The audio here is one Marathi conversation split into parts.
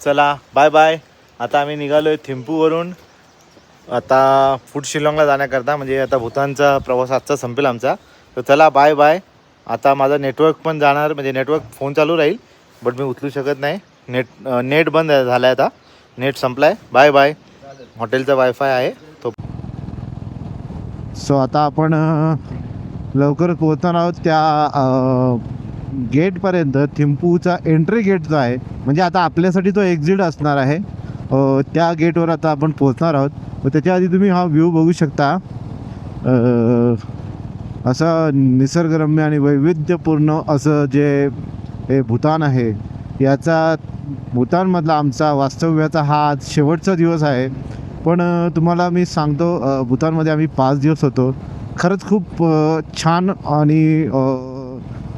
चला बाय बाय. आता आम्ही निघालो आहे थिम्पूवरून आता फूड शिलाँगला जाण्याकरता. म्हणजे आता भूतानचा प्रवास आजचा संपेल आमचा. तर चला बाय बाय. आता माझा नेटवर्क पण जाणार, म्हणजे नेटवर्क फोन चालू राहील बट मी उचलू शकत नाही. नेट बंद झालं आहे, आता नेट संपला आहे. Bye bye. हॉटेलचा वायफाय आहे तो. सो आता आपण लवकरच पोहोचणार आहोत त्या गेटपर्यंत. थिम्पूचा एंट्री गेट जो आहे, म्हणजे आता आपल्यासाठी तो एक्झिट असणार आहे, त्या गेटवर आता आपण पोहोचणार आहोत. व त्याच्या आधी तुम्ही हा व्ह्यू बघू शकता. असं निसर्गरम्य आणि वैविध्यपूर्ण असं जे हे भूतान आहे, याचा भूतानमधला आमचा वास्तव्याचा हा आज शेवटचा दिवस आहे. पण तुम्हाला मी सांगतो, भूतानमध्ये आम्ही 5 दिवस होतो. खरंच खूप छान आणि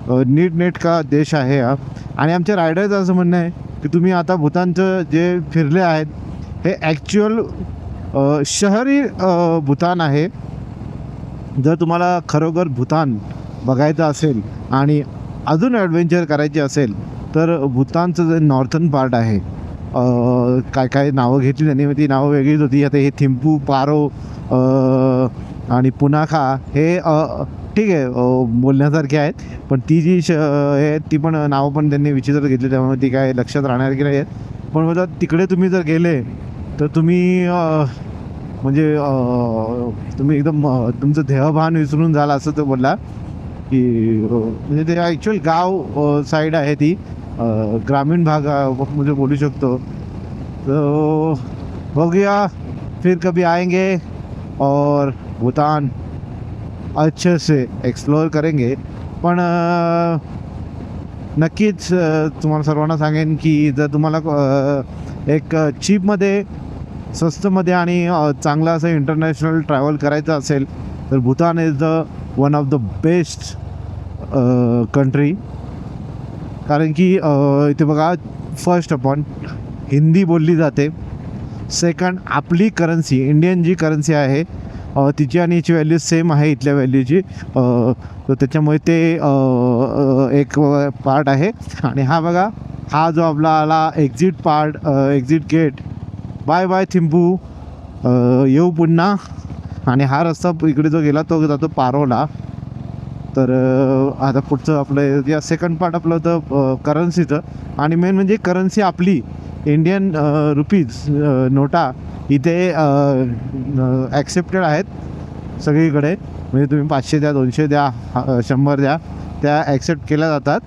नीटनेटका देश आहे हा. आणि आमच्या रायडरचं असं म्हणणं आहे की तुम्ही आता भूतानचं जे फिरले आहेत हे ॲक्च्युअल शहरी भूतान आहे. जर तुम्हाला खरोखर भूतान बघायचं असेल आणि अजून ॲडव्हेंचर करायची असेल तर भूतानचं जे नॉर्थन पार्ट आहे, काय काय नावं घेतली त्यांनी, ती नावं वेगळीच होती. आता हे थिम्पू, पारो आणि पुनाखा हे ठीक आहे बोलण्यासारखे आहेत, पण ती जी हे ती पण नावं पण त्यांनी विचित्र घेतली, त्यामुळे ती काय लक्षात राहणार की नाही आहेत. पण मला तिकडे तुम्ही जर गेले तर तुम्ही म्हणजे तुम्ही एकदम तुमचं देहभान विसरून जाल असं तो बोलला की म्हणजे ते ॲक्च्युअल गाव साईड आहे ती, ग्रामीण भाग म्हणजे बोलू शकतो. तो बघूया फिर कभी आएंगे और भूतान अच्छे से एक्सप्लोअर करेंगे. पण नक्कीच तुम्हाला सर्वांना सांगेन की जर तुम्हाला एक चीपमध्ये, स्वस्तमध्ये आणि चांगलं असं इंटरनॅशनल ट्रॅव्हल करायचं असेल तर Bhutan is the one of the best country. कारण की इथे बघा, फर्स्ट अपॉन हिंदी बोलली जाते. सेकंड, आपली करन्सी, इंडियन जी करन्सी आहे तिची आणि याची व्हॅल्यू सेम आहे इथल्या व्हॅल्यूची. तर त्याच्यामुळे ते एक पार्ट आहे. आणि हा बघा, हा जो आपला आला exit part, exit gate. Bye bye Thimphu, येऊ पुन्हा. आणि हा रस्ता इकडे जो गेला तो जातो पारोला. तर आता पुढचं आपलं या सेकंड पार्ट आपलं होतं करन्सीचं. आणि मेन म्हणजे करन्सी आपली इंडियन रुपीज नोटा इथे ॲक्सेप्टेड आहेत सगळीकडे. म्हणजे तुम्ही 500 द्या, 200 द्या, 100 द्या, त्या ॲक्सेप्ट केल्या जातात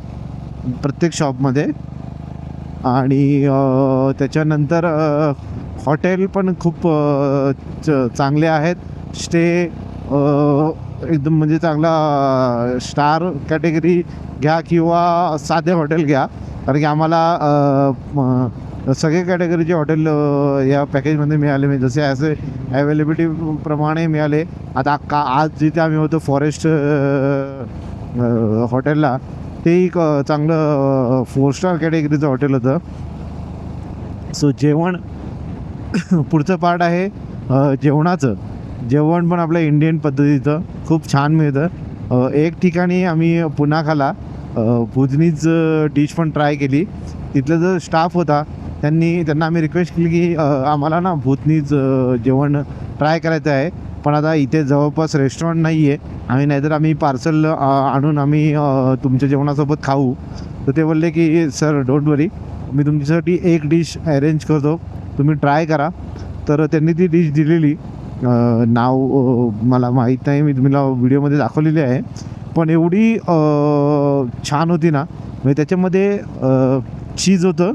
प्रत्येक शॉपमध्ये. आणि त्याच्यानंतर हॉटेल पण खूप चांगले आहेत. स्टे एकदम म्हणजे चांगला स्टार कॅटेगरी घ्या किंवा साधे हॉटेल घ्या. कारण की आम्हाला सगळे कॅटेगरीचे हॉटेल या पॅकेजमध्ये मिळाले, म्हणजे जसे असे अवेलेबिलिटीप्रमाणे मिळाले. आता आज जिथे आम्ही होतो फॉरेस्ट हॉटेलला, ते एक चांगलं 4 स्टार कॅटेगरीचं हॉटेल होतं. सो जेवण पुढचं पार्ट आहे जेवणाचं. जेवण पण आपल्या इंडियन पद्धतीचं खूप छान मिळतं. एक ठिकाणी आम्ही पुनाखाला भुजनीज डिश पण ट्राय केली. तिथला जो स्टाफ होता त्यांना आम्ही रिक्वेस्ट केली की आम्हाला ना भूतनीज जेवण ट्राय करायचं आहे, पण आता इथे जवळपास रेस्टॉरंट नाही आहे, नाहीतर आम्ही पार्सल आणून आम्ही तुमच्या जेवणासोबत खाऊ. तर ते बोलले की सर डोंट वरी, मी तुमच्यासाठी एक डिश अरेंज करतो, तुम्ही ट्राय करा. तर त्यांनी ती डिश दिलेली. नाव मला माहीत नाही, मी तुम्हाला व्हिडिओमध्ये दाखवलेली आहे. पण एवढी छान होती ना. म्हणजे त्याच्यामध्ये चीज होतं,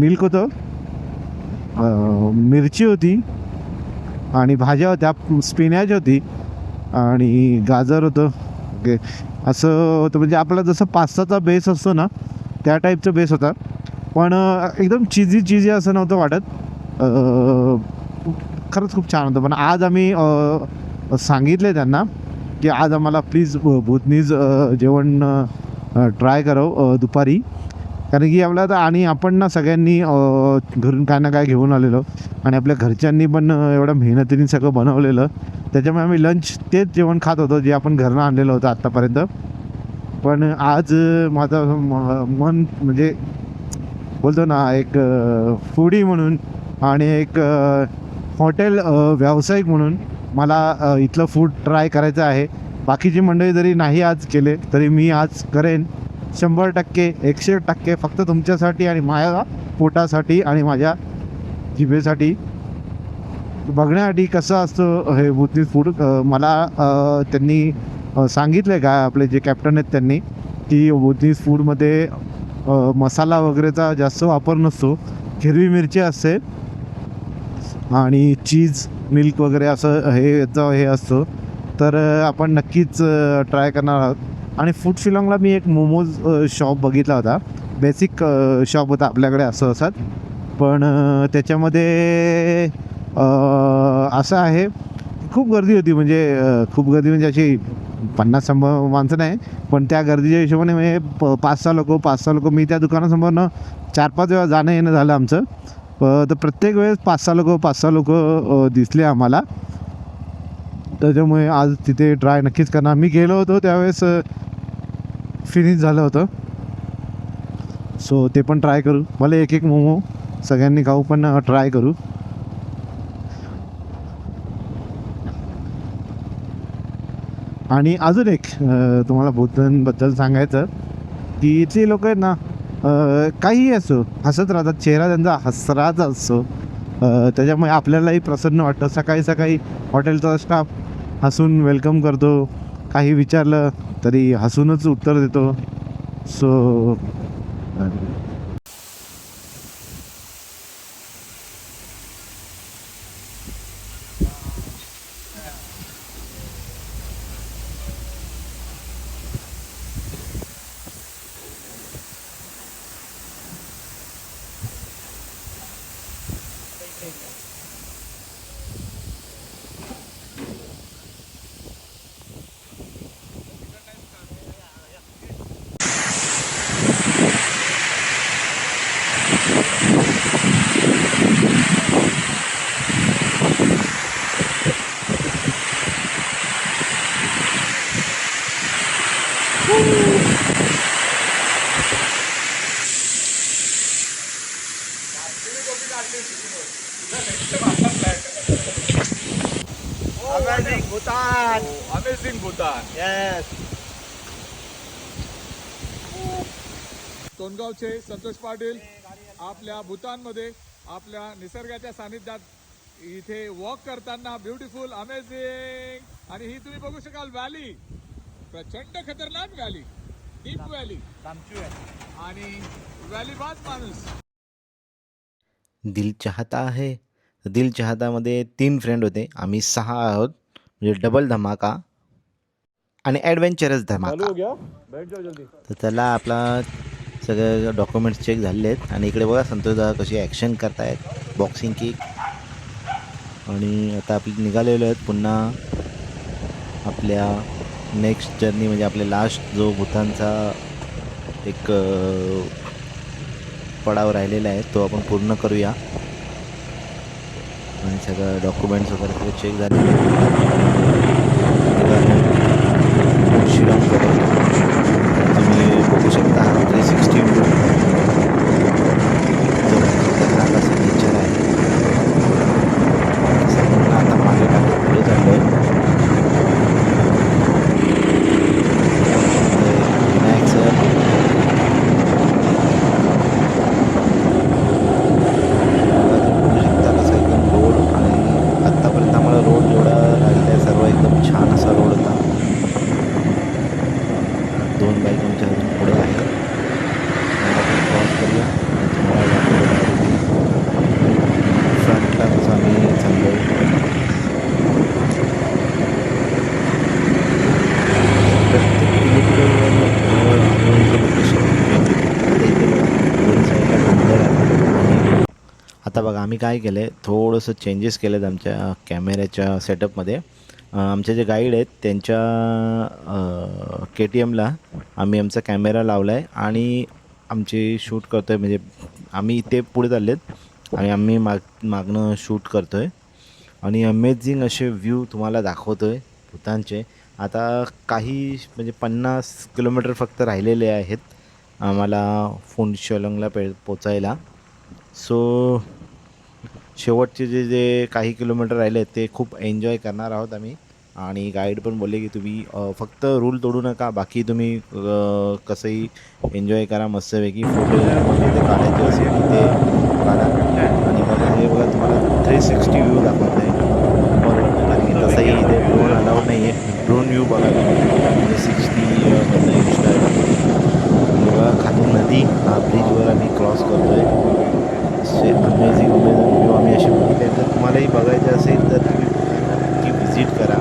मिल्क होतं, मिरची होती आणि भाज्या होत्या, स्पिनॅच होती आणि गाजर होतं. ओके, असं होतं. म्हणजे आपला जसं पास्ताचा बेस असतो ना त्या टाईपचं बेस होता. पण एकदम चिझी असं नव्हतं वाटत. खरंच खूप छान होतं. पण आज आम्ही सांगितले त्यांना की आज आम्हाला प्लीज भूतनीज जेवण ट्राय करावं दुपारी. कारण की आपल्याला आणि आपण ना सगळ्यांनी घरून काय ना काय घेऊन आलेलो आणि आपल्या घरच्यांनी पण एवढ्या मेहनतीने सगळं बनवलेलं, त्याच्यामुळे आम्ही लंच तेच जेवण खात होतो जे आपण घरनं आणलेलं होतं आत्तापर्यंत. पण आज माझं मन म्हणजे बोलतो ना एक फूडी म्हणून आणि एक हॉटेल व्यावसायिक म्हणून मला इथलं फूड ट्राय करायचं आहे. बाकीची मंडळी जरी नाही आज केले तरी मी आज करेन 100%, 100% फक्त तुमच्यासाठी आणि माझ्या पोटासाठी आणि माझ्या जिभेसाठी बघण्यासाठी कसं असतं हे भूतनीत फूड. मला त्यांनी सांगितलं का आपले जे कॅप्टन आहेत त्यांनी की भूतनीत फूडमध्ये मसाला वगैरेचा जास्त वापर नसतो, हिरवी मिरची असते आणि चीज मिल्क वगैरे असं हे असतं. तर आपण नक्कीच ट्राय करणार आहोत. आणि फूड शिलाँगला मी एक मोमोज शॉप बघितला होता. बेसिक शॉप होता आपल्याकडे असं असत, पण त्याच्यामध्ये असं आहे खूप गर्दी होती. म्हणजे खूप गर्दी म्हणजे अशी 50-100 माणसं नाही, पण त्या गर्दीच्या हिशोबाने म्हणजे 5-6 लोक मी त्या दुकानासमोरनं 4-5 वेळा जाणं येणं झालं आमचं. तर प्रत्येक वेळेस 5-6 लोक दिसले आम्हाला. त्याच्यामुळे आज तिथे ट्राय नक्कीच करणार. मी गेलो होतो त्यावेळेस फिनिश झालं होतं, सो ते पण ट्राय करू. मला एक मोमो सगळ्यांनी खाऊ, पण ट्राय करू. आणि अजून एक तुम्हाला भूतानबद्दल सांगायचं की इथली लोक आहेत ना, काहीही असो हसत राहतात, चेहरा त्यांचा हसराच असतो. त्याच्यामुळे आपल्यालाही प्रसन्न वाटतं. सकाळी सकाळी हॉटेलचा स्टाफ हसून वेलकम करतो, काही विचारलं तरी हसूनच उत्तर देतो. So Amazing Bhutan. Amazing Bhutan. Yes. सोनगावचे संतोष पाटील आपल्या भूतानमध्ये आपल्या निसर्गाच्या सानिध्यात इथे वॉक करताना ब्युटिफुल अमेझिंग. आणि ही तुम्ही बघू शकाल व्हॅली, प्रचंड खतरनाक व्हॅली, डीप व्हॅली आणि व्हॅली बाज माणूस. दिल चाहता है. दिल चाहतामध्ये 3 फ्रेंड होते, आम्ही 6 आहोत, म्हणजे डबल धमाका आणि ॲडव्हेंचरस धमाका. तर त्याला आपला सगळे डॉक्युमेंट्स चेक झालेले आहेत. आणि इकडे बघा संतोष दादा कशी ॲक्शन करतायत, बॉक्सिंग किक. आणि आता आपले निघालेलो आहेत पुन्हा आपल्या नेक्स्ट जर्नी, म्हणजे आपले लास्ट जो भूतानचा एक पडाव राहिलेला आहे तो आपण पूर्ण करूया. आणि सगळं डॉक्युमेंट्स वगैरे सगळे चेक झालेले शिलाँगकडे तुम्ही बघू शकता. 360 एकदम खतरनाक असं नेचर आहे. सर्वांना आता मागे टाकत पुढे चाललो आहे. विनायक सर आत्तापर्यंत आम्हाला रोड जेवढा लागला आहे सर्व एकदम छान असा रोड होता. 2 बाईक आमच्या अजून पुढे आहे, क्रॉस करूया. फ्रंटला कसं आम्ही चाललो आहे. प्रत्येक किलोमीटरवर लोकेशन दोन साईडला डोंगर आहे. आता बघा आम्ही काय केलं आहे, थोडंसं चेंजेस केले आहेत आमच्या कॅमेऱ्याच्या सेटअपमध्ये. आमचे जे गाईड आहेत त्यांच्या KTMला आम्ही आमचा कॅमेरा लावला आहे आणि आमचे शूट करतो आहे. म्हणजे आम्ही ते पुढे चालले आहेत आणि आम्ही मागणं शूट करतो आहे आणि अमेझिंग असे व्ह्यू तुम्हाला दाखवतो आहे भूतानचे. आता काही म्हणजे 50 किलोमीटर फक्त राहिलेले आहेत आम्हाला फुनशोलंगला पोचायला. सो शेवटचे जे काही किलोमीटर राहिले ते खूप एन्जॉय करणार आहोत आम्ही. आणि गाईड पण बोलले की तुम्ही फक्त रूल तोडू नका, बाकी तुम्ही कसंही एन्जॉय करा मस्तपैकी. फोटो तिथे काढायचे असेल तिथे काढा. आणि बघा हे बघा तुम्हाला 360 व्ह्यू दाखवत आहे बरोबर, कारण की तसंही इथे ड्रोन अलाउड नाही आहे. ड्रोन व्ह्यू बघा 360 इंस्टाला. बघा खाली नदी, हा ब्रिजवर आम्ही क्रॉस करतो आहे. असे अमेझिंग व्ह्यू आम्ही असे बघितले. तर तुम्हालाही बघायचं असेल तर तुम्ही नक्की व्हिजिट करा.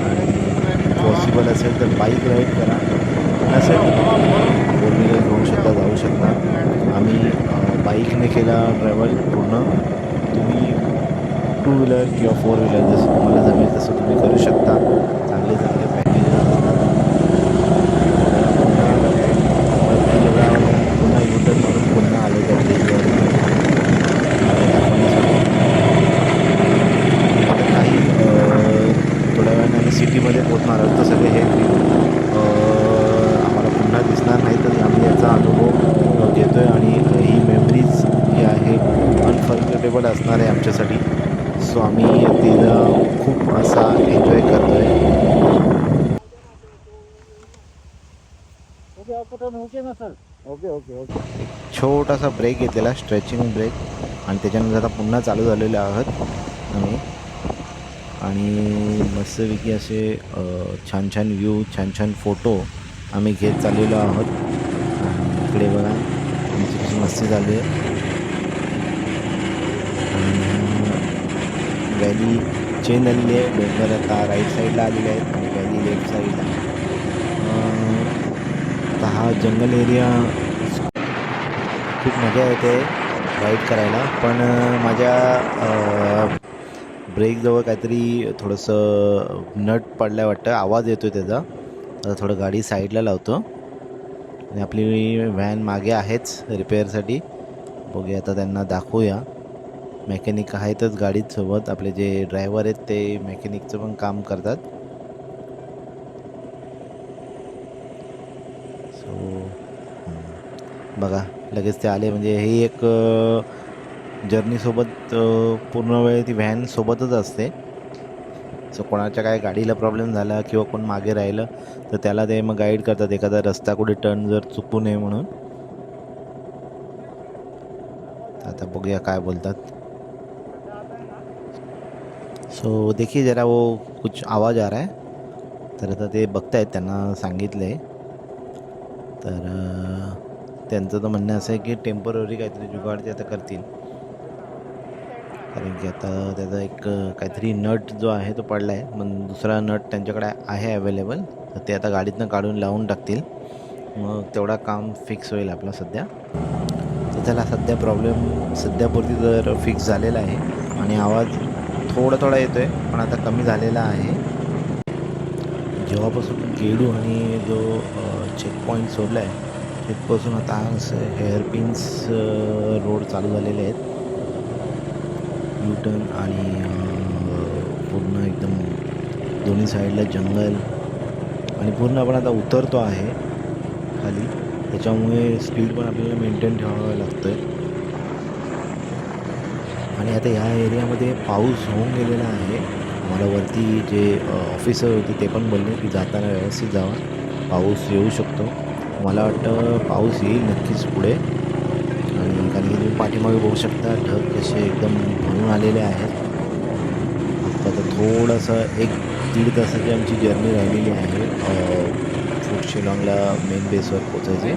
आणि पॉसिबल असेल तर बाईक राईड करा, नसेल फोर व्हीलर घेऊन सुद्धा जाऊ शकता. आम्ही बाईकने केला ट्रॅव्हल पूर्ण. तुम्ही टू व्हीलर किंवा फोर व्हीलर जसं तुम्हाला जमेल तसं तुम्ही करू शकता. चांगले चांगले पॅकेजेस असतात. पुन्हा युटर्न म्हणून पुन्हा आलो त्या ब्रिजवर. काही थोड्या वेळाने आम्ही सिटीमध्ये पोचणार आहोत. तर सगळे हे आम्हाला पुन्हा दिसणार नाही, तर आम्ही याचा अनुभव घेतो आहे. आणि ही मेमरीज जी आहे अनफॉर्गेटेबल असणार आहे आमच्यासाठी. सो आम्ही तिला खूप असा एन्जॉय करतो आहे. छोटासा ब्रेक घेतलेला, स्ट्रेचिंग ब्रेक, आणि त्याच्यानंतर आता पुन्हा चालू झालेले आहोत आम्ही. आणि मस्तपैकी असे छान छान व्ह्यू, छान छान फोटो आम्ही घेत चाललेलो आहोत. आणि इकडे बघा आमची कशी मस्ती चालू आहे. व्हॅली चेंज झालेली आहे. डोंगर आता राईट साईडला आलेले आहेत आणि व्हॅली लेफ्ट साईडला. आता हा जंगल एरिया खूप मजा येते राईड करायला. पण माझ्या ब्रेकजवळ काहीतरी थोडंसं नट पडल्या वाटतं, आवाज येतो आहे त्याचा. आता थोडं गाडी साईडला लावतो. आणि आपली व्हॅन मागे आहेच रिपेअरसाठी. बघूया आता त्यांना दाखवूया. मेकॅनिक आहेतच गाडीत सोबत. आपले जे ड्रायव्हर आहेत ते मेकॅनिकचं पण काम करतात. सो बघा लगेच ते आले. म्हणजे हे एक जर्नीसोबत पूर्ण वेळ ती व्हॅन सोबतच असते. सो कोणाच्या काय गाडीला प्रॉब्लेम झाला किंवा कोण मागे राहिलं तर त्याला ते मग गाईड करतात, एखादा रस्ता कुठे टर्न जर चुकू नये म्हणून. आता बघूया काय बोलतात. सो देखिए जरा वो कुछ आवाज़ आ रहा है. तर आता ते बघतायत, त्यांना सांगितलं आहे. तर त्यांचं तर म्हणणं असं आहे की टेम्पररी काहीतरी जुगाड ते आता करतील. कारण की आता त्याचा एक काहीतरी नट जो आहे तो पडला आहे. मग दुसरा नट त्यांच्याकडे आहे अवेलेबल, तर ते आता गाडीतनं काढून लावून टाकतील. मग तेवढा काम फिक्स होईल आपला सध्या. तर त्याला सध्या प्रॉब्लेम सध्यापुरती तर फिक्स झालेला आहे. आणि आवाज थोडा थोडा येतो आहे पण आता कमी झालेला आहे. जेव्हापासून गेडू आणि जो चेकपॉईंट सोडला आहे तिथपासून आता हेअरपिन्स रोड चालू झालेले आहेत. यूटर्न आणि पूर्ण एकदम दोन्ही साईडला जंगल. आणि पूर्ण आपण आता उतरतो आहे खाली, त्याच्यामुळे स्पीड पण आपल्याला मेंटेन ठेवावं लागतं आहे. आणि आता ह्या एरियामध्ये पाऊस होऊन गेलेला आहे. आम्हाला वरती जे ऑफिसर होते ते पण बोलले की जाताना व्यवस्थित जावा, पाऊस येऊ शकतो. मला वाटतं पाऊस येईल नक्कीच पुढे. आणि कारण की तुम्ही पाठीमागे बघू शकता ढग कसे एकदम भरून आलेले आहेत. आता थोडंसं 1-1.5 तासाची आमची जर्नी राहिलेली आहे फुनशोलंगला मेन बेसवर पोचायचे.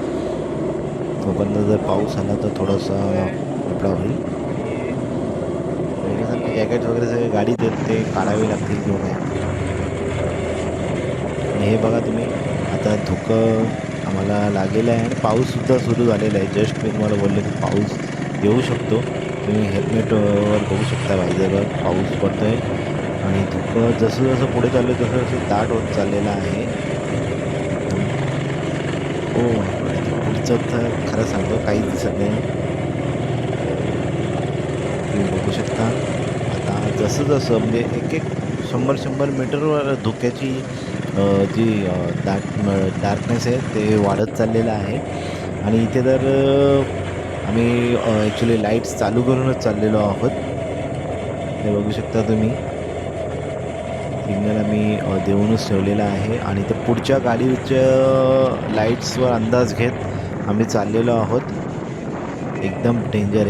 तोपर्यंत जर पाऊस आला तर थोडासा आपला होईल. वेगळ्यासारखे जॅकेट्स वगैरे सगळे गाडीत आहेत ते काढावे लागतील किंवा काय. आणि हे बघा तुम्ही आता धुकं आम्हाला लागलेलं आहे आणि पाऊससुद्धा सुरू झालेला आहे. जस्ट मी तुम्हाला बोलले की पाऊस येऊ शकतो. तुम्ही हेल्मेटवर बघू शकता वायझरवर पाऊस पडतो आहे. आणि धुकं जसं जसं पुढे चाललं तसं तसं दाट होत चाललेलं आहे. हो पुढचं तर खरं सांगतो काहीच दिसत नाही. तुम्ही बघू शकता आता जसं जसं म्हणजे एक 100 मीटरवर धुक्याची जी डार्कनेस आहे ते वाढत चाललेलं आहे. आणि इथे तर आम्ही ॲक्च्युली लाईट्स चालू करूनच चाललेलो आहोत. हे बघू शकता तुम्ही, सिग्नल आम्ही देऊनच ठेवलेला आहे आणि ते पुढच्या गाडीच्या लाईट्सवर अंदाज घेत आम्ही चाललेलो आहोत. एकदम डेंजर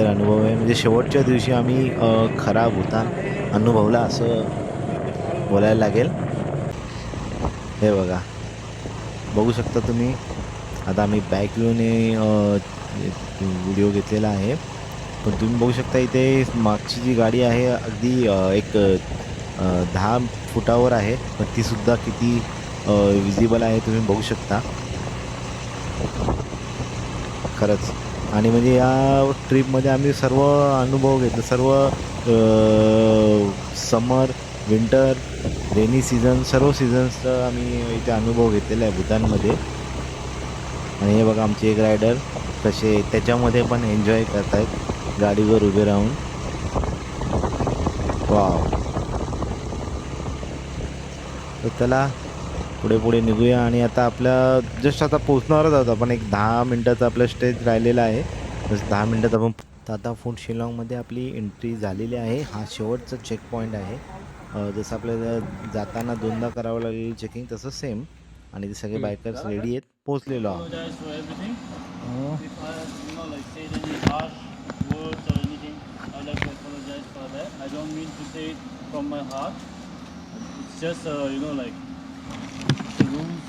अनुभव आहे. म्हणजे शेवटच्या दिवशी आम्ही खरा भूतान अनुभवला असं बोलायला लागेल. हे बघू शकता तुम्ही. आता आम्ही बॅक व्ह्यूने व्हिडिओ घेतलेला आहे, पण तुम्ही बघू शकता इथे मागची जी गाडी आहे अगदी एक 10 फुटावर आहे, पण तीसुद्धा किती विजिबल आहे तुम्ही बघू शकता खरंच. आणि म्हणजे या ट्रिपमध्ये आम्ही सर्व अनुभव घेतले, सर्व समर, विंटर, रेनी सीझन, सर्व सीझन्सचा आम्ही इथे अनुभव घेतलेला आहे भूतानमध्ये. आणि हे बघा आमचे एक रायडर कसे त्याच्यामध्ये पण एन्जॉय करत आहेत गाडीवर उभे राहून. वाव. तर त्याला पुढे निघूया. आणि आता आपल्या जस्ट आता पोचणारच आहोत आपण. एक 10 मिनटाचा आपलं स्टेज राहिलेला आहे, बस 10 मिनटात आपण. तर आता फूड शिलाँगमध्ये आपली एंट्री झालेली आहे. हा शेवटचा चेक पॉईंट आहे. जसं आपल्याला जाताना 2दा करावं लागेल चेकिंग, तसं सेम. आणि ते सगळे बायकर्स रेडी आहेत, पोचलेलो आहोत.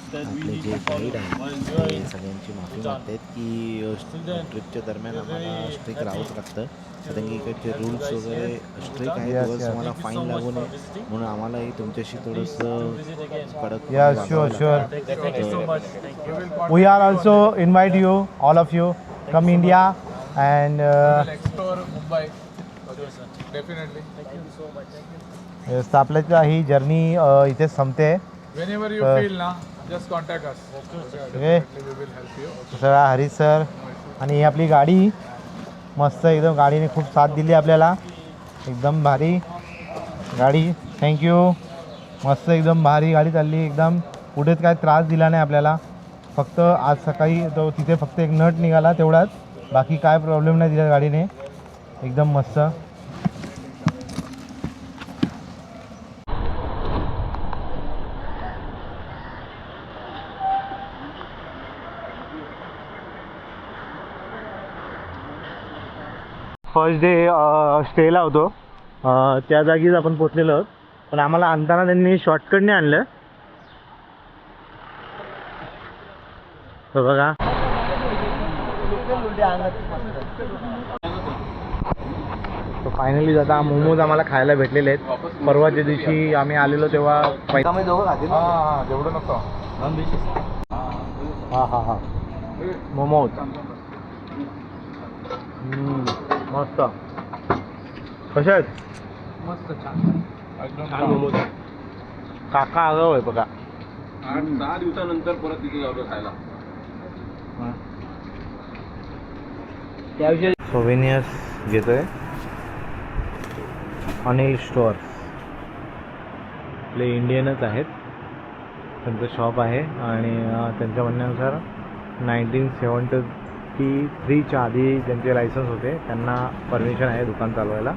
आपले जे गाईड आहेत ते सगळ्यांची माफी मागतात की ट्रिपच्या दरम्यान आम्हाला स्ट्रिक राहावंच लागतं, कारण की इकडचे रूल्स वगैरे स्ट्रिक आहेत. दिवस आम्हाला फाईन लागू नये म्हणून आम्हालाही तुमच्याशी थोडंसं कडक. Sure. We are also invite you, all of you, come India and explore Mumbai definitely. yes, आपल्याची ही जर्नी इथे संपते. Whenever you feel ना, just contact us. Okay. We will help you. सगळा हरीश सर. आणि ही आपली गाडी मस्त एकदम, गाडीने खूप साथ दिली आपल्याला, एकदम भारी गाडी. थँक्यू. मस्त एकदम भारी गाडी चालली एकदम. कुठेच काय त्रास दिला नाही आपल्याला. फक्त आज सकाळी तो तिथे फक्त एक नट निघाला तेवढाच, बाकी काय प्रॉब्लेम नाही दिला गाडीने. एकदम मस्त. फर्स्ट डे स्टेला होतो, त्या जागीच आपण पोचलेलो आहोत, पण आम्हाला आणताना त्यांनी शॉर्टकटने आणलं. तर बघा तो फायनली आता मोमोज आम्हाला खायला भेटलेले आहेत. परवाच्या दिवशी आम्ही आलेलो तेव्हा जेवढं नको. हां मोमोज मस्त. कसे आहेत? मस्त छान मोमोज. काका आगाव आहे बघा. 8-10 दिवसानंतर परत तिथे जातो खायला. सोव्हेनियर्स घेतोय. अनिल स्टोअर, आपले इंडियनच आहेत, त्यांचं शॉप आहे. आणि त्यांच्या म्हणण्यानुसार 1973च्या आधी त्यांचे लायसन्स होते, त्यांना परमिशन आहे दुकान चालवायला.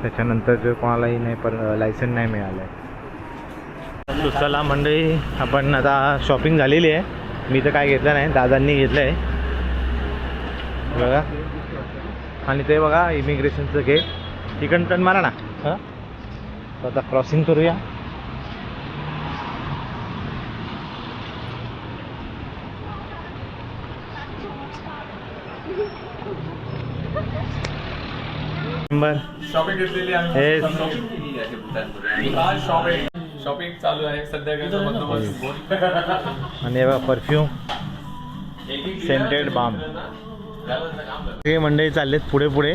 त्याच्यानंतर जे कोणालाही नाही लायसन्स नाही मिळालं आहे. चला मंडळी, आपण आता शॉपिंग झालेली आहे. मी तर काय घेतलं नाही, दादांनी घेतलं आहे बघा. आणि ते बघा इमिग्रेशनचं गेट. तिकडून टर्न मारा ना. हां, तर आता क्रॉसिंग करूया. शॉपिंग घेतलेली आहे. शॉपिंग चालू आहे संध्याकाळचा बंदोबस्त. आणि बघा परफ्यूम, सेंटेड बाम. हे मंडळी चाललेत पुढे.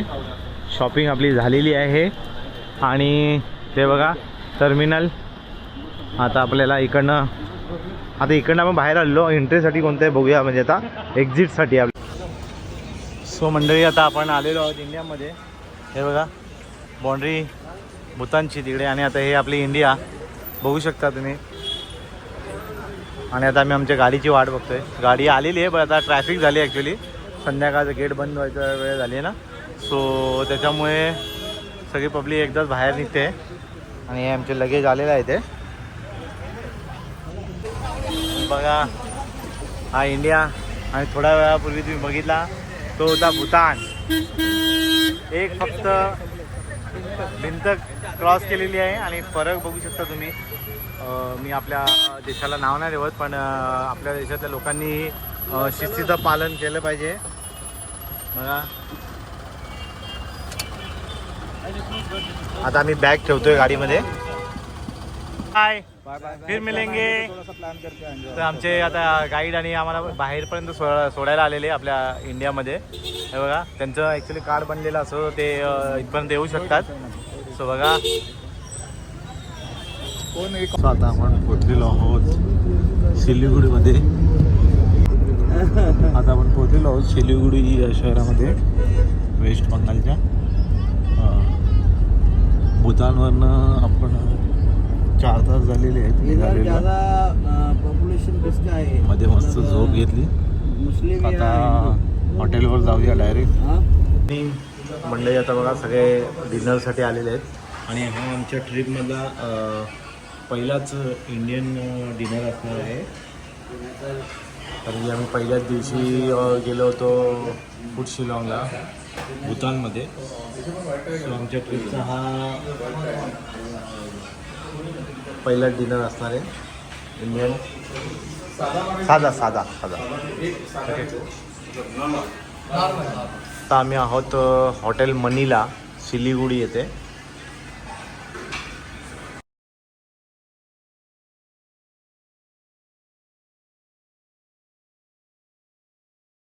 शॉपिंग आपली झालेली आहे. आणि ते बघा टर्मिनल. आता आपल्याला इकडनं आपण बाहेर आलेलो. एंट्रीसाठी कोणतं आहे बघूया, म्हणजे आता एक्झिटसाठी आपलं. सो मंडळी आता आपण आलेलो आहोत इंडियामध्ये. हे बघा बाउंड्री भूतानची तिकडे, आणि आता हे आपली इंडिया बघू शकता तुम्ही. आणि आता आम्ही आमच्या गाडीची वाट बघतोय. गाडी आलेली आहे पण आता ट्रॅफिक झाली ॲक्च्युली. संध्याकाळचं गेट बंद व्हायचा वेळ झाली आहे ना, सो त्याच्यामुळे सगळी पब्लिक एकदाच बाहेर निघते. आणि हे आमचे लगेज आलेलं आहे ते बघा. हा इंडिया आणि थोड्या वेळापूर्वी तुम्ही बघितला तो होता भूतान. एक फक्त भिंत क्रॉस केलेली आहे आणि फरक बघू शकता तुम्ही. मी आपल्या देशाला नाव नाही ठेवत पण आपल्या देशातल्या लोकांनी शिस्तीचं पालन केलं पाहिजे. बघा आता आम्ही बॅग ठेवतोय गाडीमध्ये. हाय फिर मिलेंगे. तर आमचे आता गाईड आणि आम्हाला बाहेरपर्यंत सोडायला आलेले आपल्या इंडियामध्ये. हे बघा त्यांचं ॲक्च्युली कार्ड बनलेलं असं ते इथपर्यंत येऊ शकतात. सो बघा आता आपण पोहोचलेलो आहोत सिलिगुडीमध्ये. आता आपण पोहोचलेलो आहोत सिलिगुडी शहरामध्ये वेस्ट बंगालच्या. भूतानवरनं आपण 4 तास झालेले आहेत निघालेलो. मध्ये मस्त झोप घेतली. आता हॉटेलवर जाऊया डायरेक्ट. मंडळी आता बघा सगळे डिनरसाठी आलेले आहेत आणि हा आमच्या ट्रिपमधला पहिलाच इंडियन डिनर असणार आहे. कारण की आम्ही पहिल्याच दिवशी गेलो होतो फूड शिलाँगला भूतानमध्ये. सो आमच्या ट्रिपचा हा पहिलाच डिनर असणार आहे इंडियन. साधा साधा साधा. आता आम्ही आहोत हॉटेल मनीला सिलिगुडी येथे.